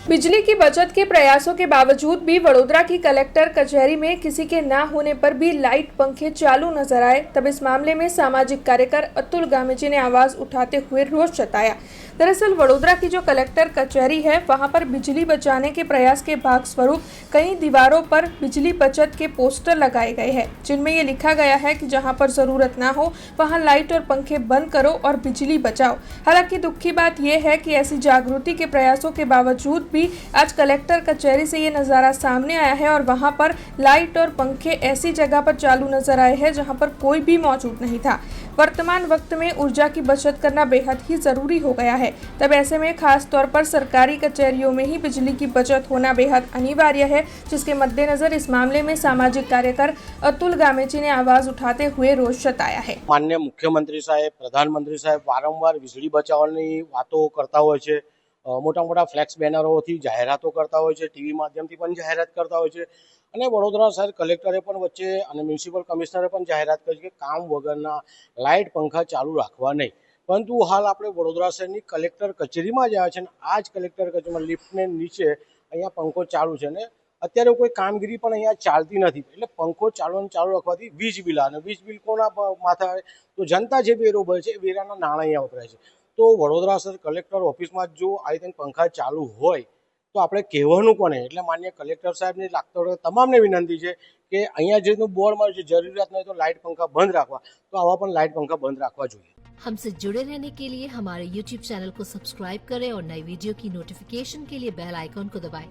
बिजली की बचत के प्रयासों के बावजूद भी वडोदरा की कलेक्टर कचहरी में किसी के ना होने पर भी लाइट पंखे चालू नजर आए। तब इस मामले में सामाजिक कार्यकर अतुल गामेजी ने आवाज उठाते हुए रोष जताया। दरअसल वडोदरा की जो कलेक्टर कचहरी है वहां पर बिजली बचाने के प्रयास के भाग स्वरूप कई दीवारों पर बिजली बचत के पोस्टर लगाए गए हैं, जिनमें ये लिखा गया है कि जहां पर जरूरत ना हो वहां लाइट और पंखे बंद करो और बिजली बचाओ। हालांकि दुख की बात यह है कि ऐसी जागृति के प्रयासों के बावजूद भी आज कलेक्टर कचहरी से ये नज़ारा सामने आया है और वहां पर लाइट और पंखे ऐसी जगह पर चालू नजर आए हैं जहां पर कोई भी मौजूद नहीं था। वर्तमान वक्त में ऊर्जा की बचत करना बेहद ही जरूरी हो गया है। तब ऐसे में खास तौर पर सरकारी कचहरियों में ही बिजली की बचत होना बेहद अनिवार्य है, जिसके मद्देनजर इस मामले में सामाजिक कार्यकर अतुल गामेजी ने आवाज उठाते हुए रोष जताया है। माननीय मुख्यमंत्री साहेब, प्रधानमंत्री साहेब वारंवार વીજળી બચાવવાની વાતો કરતા હોય છે। મોટા મોટા ફ્લેક્સ બેનરોથી જાહેરાતો કરતા હોય છે, ટીવી માધ્યમથી પણ જાહેરાત કરતા હોય છે અને વડોદરા શહેર કલેક્ટરે પણ વચ્ચે અને મ્યુનિસિપલ કમિશનરે પણ જાહેરાત કરી કે કામ વગરના લાઇટ પંખા ચાલુ રાખવા નહીં। પરંતુ હાલ આપણે વડોદરા શહેરની કલેક્ટર કચેરીમાં જ આવ્યા છે અને આ જ કલેક્ટર કચેરીમાં લિફ્ટને નીચે અહીંયા પંખો ચાલુ છે અને અત્યારે કોઈ કામગીરી પણ અહીંયા ચાલતી નથી, એટલે પંખો ચાલુ રાખવાથી વીજ બિલ આવે, વીજ બિલ કોના માથે આવે તો જનતા જે વેરો ભરે છે એ વેરાના નાણાં અહીંયા વપરાય છે। તો વડોદરા શહેર કલેક્ટર ઓફિસમાં જો આ રીતે પંખા ચાલુ હોય તો આપણે કહેવાનું કોને? એટલે માન્ય કલેક્ટર સાહેબને લાગતો તમામને વિનંતી છે કે અહીંયા જેનું બોર્ડ માર્યું છે જરૂરિયાત નહીં તો લાઇટ પંખા બંધ રાખવા, તો આવા પણ લાઇટ પંખા બંધ રાખવા જોઈએ। हमसे जुड़े रहने के लिए हमारे YouTube चैनल को सब्सक्राइब करें और नई वीडियो की नोटिफिकेशन के लिए बेल आइकॉन को दबाएं।